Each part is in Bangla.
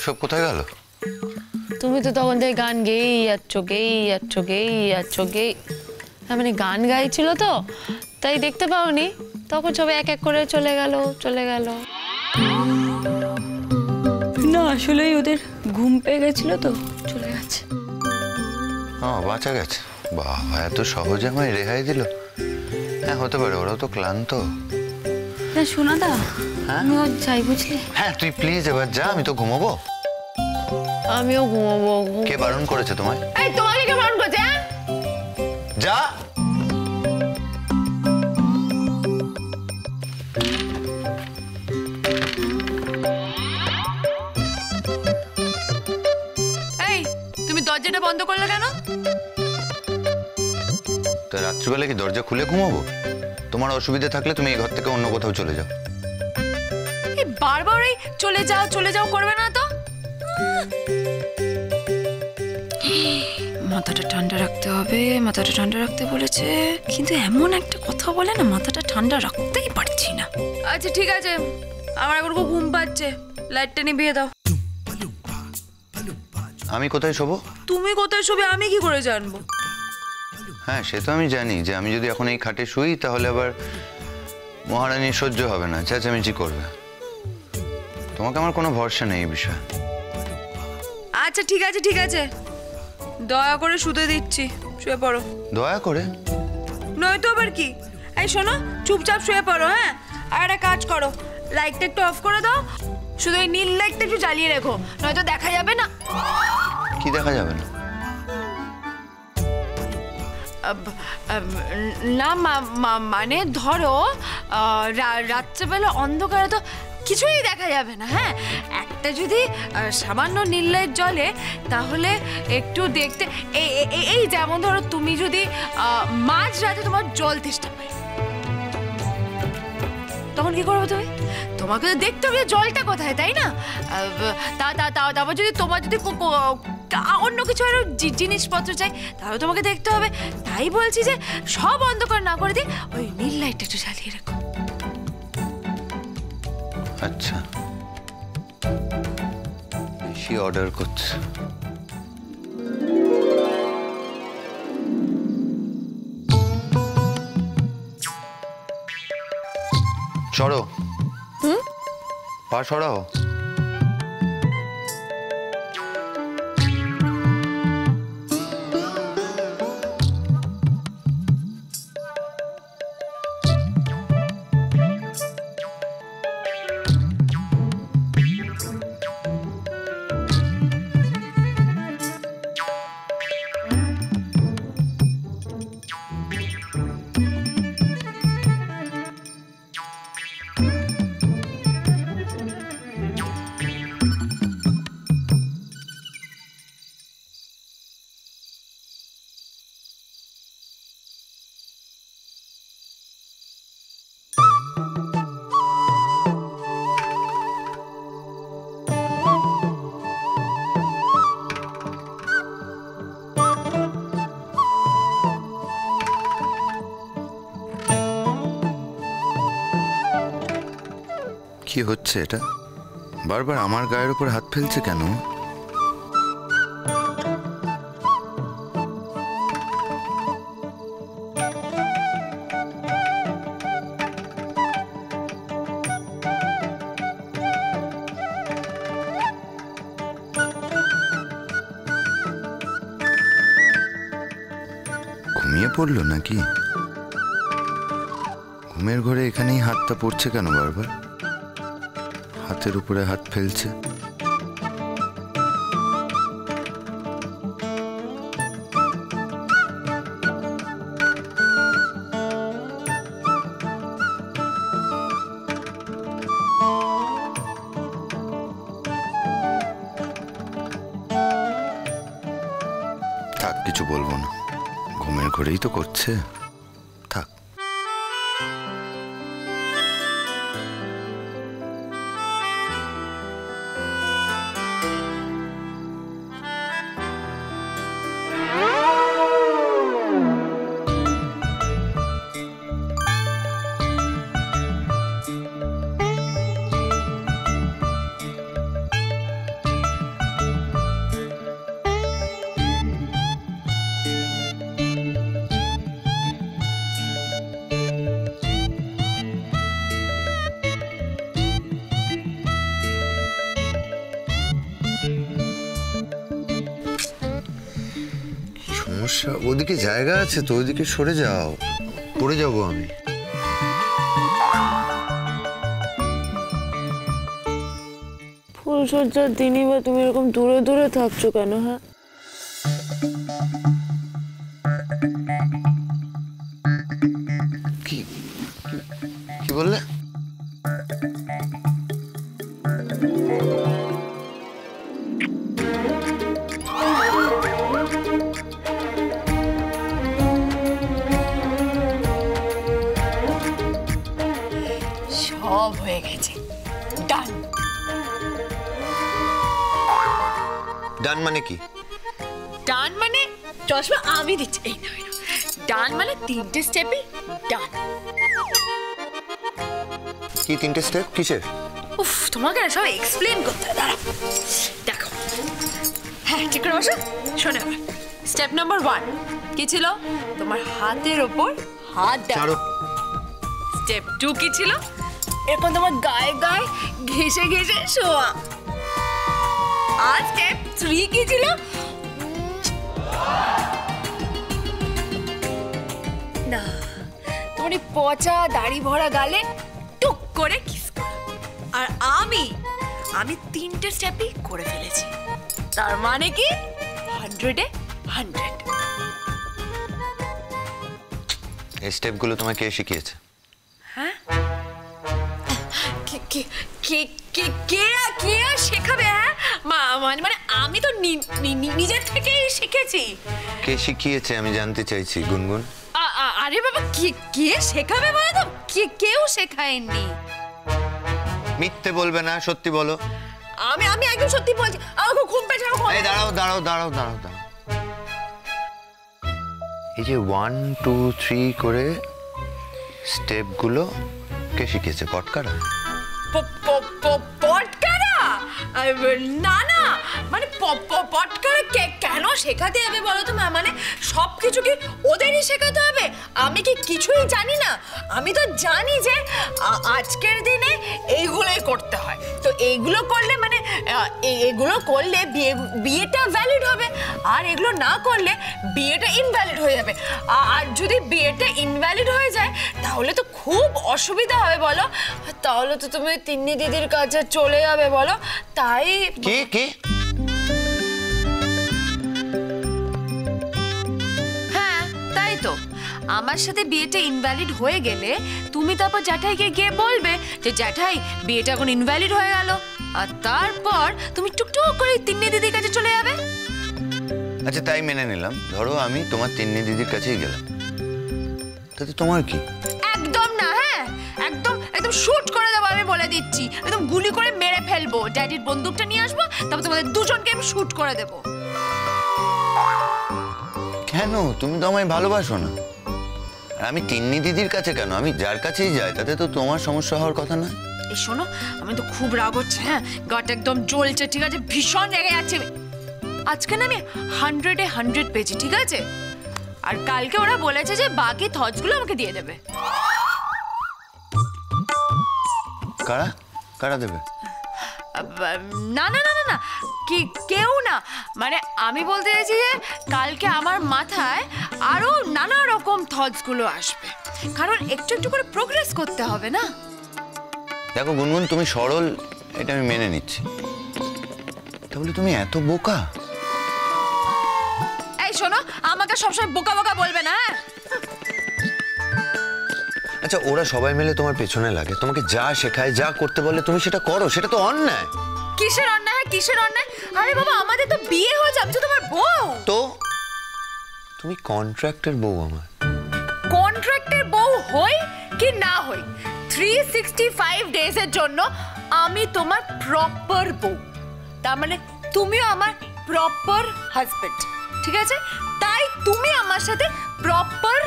সব কোথায় গেল? তুমি তো তখন থেকে গান গেয়েই যাচ্ছ, মানে গান গাইছিল তো, তাই দেখতে পাওনি। তখন সবাই এক এক করে চলে গেল। না আসলেই ওদের ঘুম পেয়ে গেছিল তো চলে গেছে। বাঁচা গেছে। বাবা, এত সহজে আমায় রেহাই দিল। হ্যাঁ, হতে পারে, ওরাও তো ক্লান্ত। না সোনাদা, আমিও যাই বুঝলি। হ্যাঁ, তুই প্লিজ এবার যা, আমি তো ঘুমাবো। আমিও ঘুমাবো। কে বারণ করেছে তোমায়? এই তোমাকে কে বারণ করেছে? যা। এই তুমি দরজাটা বন্ধ করলে কেন? তো রাত্রিবেলা কি দরজা খুলে ঘুমাবো? তোমার অসুবিধা থাকলে তুমি এই ঘর থেকে অন্য কোথাও চলে যাও। এই বারবার এই চলে যাও করবে না তো? মাথাটা ঠান্ডা রাখতে হবে, মাথাটা ঠান্ডা রাখতে বলেছে, কিন্তু এমন একটা কথা বলে না, মাথাটা ঠান্ডা রাখতেই পারছি না। আচ্ছা ঠিক আছে, আমার এখন খুব ঘুম পাচ্ছে, লাইটটা নিভিয়ে দাও। আমি কোথায় শোবো? তুমি কোথায় শোবে আমি কি করে জানবো? হ্যাঁ, সে তো আমি জানি যে আমি যদি এখন এই খাটে শুই তাহলে আবার মহারানী সহ্য হবে না, চেঁচামেচি করবে। তোমাকে আমার কোনো ভরসা নেই এই বিষয়ে। আচ্ছা ঠিক আছে, দয়া করে শুতে দিচ্ছি, শুয়ে পড়ো। দয়া করে? নয়তো আবার কি? এই শোনো, চুপচাপ শুয়ে পড়ো। হ্যাঁ, আর একটা কাজ করো, লাইটটা একটু অফ করে দাও, শুধু এই নীল লাইটটা একটু জ্বালিয়ে রেখো, নয়তো দেখা যাবে না। কি দেখা যাবে না? না মানে ধরো রাত্রেবেলা অন্ধকারে তো কিছুই দেখা যাবে না। হ্যাঁ, একটা যদি সামান্য নীল লাইট জ্বলে তাহলে একটু দেখতে, এই যেমন ধরো তুমি যদি মাঝ রাতে তোমার জল তেষ্টা পায়, তখন কি করবে তুমি? তোমাকে তো দেখতে হবে জলটা কোথায়, তাই না? তারপর যদি তোমার যদি অন্য কিছু আরো জিনিসপত্র চাই, তাহলে তোমাকে দেখতে হবে। তাই বলছি যে সব অন্ধকার না করে দিয়ে ওই নীল লাইটটা একটু জ্বালিয়ে রাখো। আচ্ছা, বেশি অর্ডার করছে। সরো। পা সরাও। কি হচ্ছে এটা? বারবার আমার গায়ের উপর হাত ফেলছে কেন? ঘুমিয়ে পড়লো নাকি? ঘুমের ঘরে এখানেই হাতটা পড়ছে কেন বারবার? হাতের উপরে হাত ফেলছে। থাক, কিছু বলবো না, ঘুমের ঘরেই তো করছে, থাক। সমস্যা? ওদিকে জায়গা আছে তো, ওদিকে সরে যাও, পড়ে যাবো আমি। ফুলসজ্জার দিনই বা তুমি এরকম দূরে দূরে থাকছো কেন? হ্যাঁ, কি কি বললে? সব হয়ে গেছে, ডান। ডান মানে কি? ডান মানে চশমা আমি দিচ্ছি, এই না ডান মানে 3টে স্টেপই ডান। কি 3টে স্টেপ? কিসের? উফ, তোমাকে না সব এক্সপ্লেন করতে হবে, দাঁড়াও দেখো। হ্যাঁ, ঠিক করে বসো, শোনো। স্টেপ নাম্বার 1 কি ছিল? তোমার হাতের ওপর হাত ছাড়ো। স্টেপ 2 কি ছিল? এরকম তোমার গায়ে গায়ে ঘেসে ঘেসে শোয়া। আর স্টেপ 3 কি ছিল? না, তোমার এই পচা দাড়ি ভরা গালে টুক করে কিস করা। আর আমি 3টে স্টেপই করে ফেলেছি। তার মানে কি 100-এ 100। এই স্টেপগুলো তোমাকে কে শিখিয়েছে? হ্যাঁ, কে শেখাবে? হ্যাঁ, মানে আমি তো নিজের থেকেই শিখেছি। কে শিখিয়েছে আমি জানতে চাইছি গুনগুন। আরে বাবা, কে শেখাবে বলো তো? কেউ শেখায়নি। মিথ্যে বলবে না, সত্যি বলো। আমি একদম সত্যি বলছি। আমাকে ঘুম পেয়েছে। এই দাঁড়াও। এই যে 1 2 3 করে স্টেপগুলো কে শিখিয়েছে? পটকারা? পটকারা? না, মানে পটকারা কেন শেখাতে হবে বলো তো? মানে সবকিছু কি ওদেরই শেখাতে হবে? আমি কি কিছুই জানি না? আমি তো জানি যে আজকের দিনে এইগুলোই করতে হয়। তো এইগুলো করলে মানে এগুলো করলে বিয়েটা ভ্যালিড হবে, আর এগুলো না করলে বিয়েটা ইনভ্যালিড হয়ে যাবে। আর যদি বিয়েটা ইনভ্যালিড হয়ে যায় তাহলে তো খুব অসুবিধা হবে বলো। তাহলে তো তুমি তিন্নি দিদির কাছে চলে যাবে বলো। তাই কি হ্যাঁ, তাই তো। আমার সাথে বিয়েটা ইনভ্যালিড হয়ে গেলে তুমি তারপর জ্যাঠাইকে গিয়ে বলবে যে জ্যাঠাই, বিয়েটা এখন ইনভ্যালিড হয়ে গেল। আর তারপর তুমি টুকটুক করে তিন্নি দিদির কাছে চলে যাবে। আচ্ছা, তাই মেনে নিলাম। ধরো আমি তোমার তিন্নি দিদির কাছেই গেলাম, তাতে তোমার কি? একদম না। হ্যাঁ, একদম শুট করে দেবো, আমি বলে দিচ্ছি। একদম গুলি করে মেরে ফেলবো। ড্যাডির বন্দুকটা নিয়ে আসবো, তারপর তোমাদের দুজনকে আমি শুট করে দেবো। কেন? তুমি তো আমায় ভালোবাসো না। আর আমি তিন্নি দিদির কাছে কেন? আমি যার কাছেই যাই তাতে তো তোমার সমস্যা হওয়ার কথা না। এই শোনো, আমি তো খুব রাগ হচ্ছে। হ্যাঁ, গাটা একদম জ্বলছে, ঠিক আছে? ভীষণ রেগে যাচ্ছে। আজকে না আমি 100-এ 100 পেয়েছি, ঠিক আছে? আর কালকে ওরা বলেছে যে বাকি থটসগুলো আমাকে দিয়ে দেবে। কারা দেবে? না, কেউ না। মানে আমি বলতে চাইছি যে কালকে আমার মাথায় আরো নানা রকম থটসগুলো আসবে, কারণ একটু একটু করে প্রোগ্রেস করতে হবে না? দেখো গুনগুন, তুমি সরল, এটা আমি মেনে নিচ্ছি। তাহলে তুমি এত বোকা? এই শোনো, আমাকে সবসময় বোকা বোকা বলবে না। আচ্ছা, ওরা সবাই মিলে তোমার পেছনে লাগে, তোমাকে যা শেখায়, যা করতে বলে তুমি সেটা করো, সেটা তো অন্যায়। কিসের অন্যায়? কিসের অন্যায়? আরে বাবা, আমাদের তো বিয়ে হয়েছে, আমি তো তোমার বউ। তো তুমি কন্ট্রাক্টের বউ আমার। কন্ট্রাক্টের বউ হই কি না হই, 365 ডেজের জন্য আমি তোমার প্রপার বউ। তার মানে তুমিও আমার প্রপার হাজবেন্ড, ঠিক আছে? তাই তুমি আমার সাথে প্রপার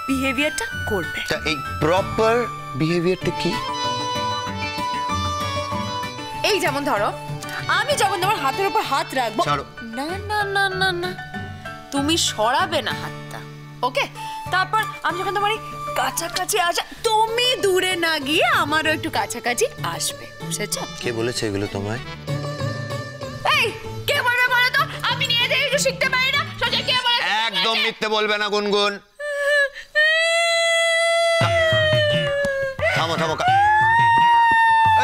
বিহেভিয়ারটা করবে। তা এই প্রপার বিহেভিয়ারটা কি? এই যেমন ধরো, আমি যখন তোমার হাতের উপর হাত রাখবো, ছাড়ো। না না না না না, তুমি সরাবে না হাতটা, ওকে? তারপর আমি যখন তোমার কাছাকাছি আসা, তুমি দূরে না গিয়ে আমারও একটু কাছাকাছি আসবে, বুঝেছো? কে বলেছে এগুলো তোমায়? এই কে বলবে বলো তো? আমি নিয়ে যাই, একটু শিখতে পারি না? সোজা কে বলে? একদম মিথ্যে বলবে না গুনগুন। থামো থামো,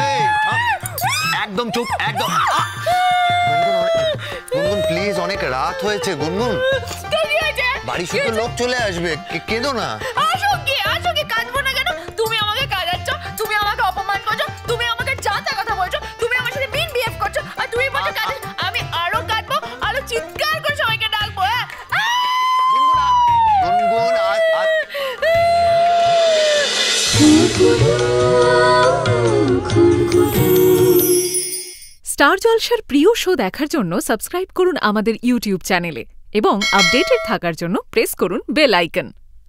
এই একদম চুপ, একদম। গুনগুন প্লিজ, অনেক রাত হয়েছে গুনগুন, বাড়ি শুধু লোক চলে আসবে, কেঁদো না। আসো কি কাঁদবো না কেন? তুমি আমাকে কাঁদাচ্ছ, তুমি আমাকে অপমান করছো, তুমি আমাকে যা তা কথা বলছো, তুমি আমার সাথে মিন বিহেভ করছো, আর তুমি বলছো কাঁদছো। আমি আরো কাঁদবো, আরো চিৎকার করে সবাইকে ডাকবো। গুনগুন স্টার জলসার প্রিয় শো দেখার জন্য সাবস্ক্রাইব করুন আমাদের ইউটিউব চ্যানেলে এবং আপডেটেড থাকার জন্য প্রেস করুন বেল আইকন।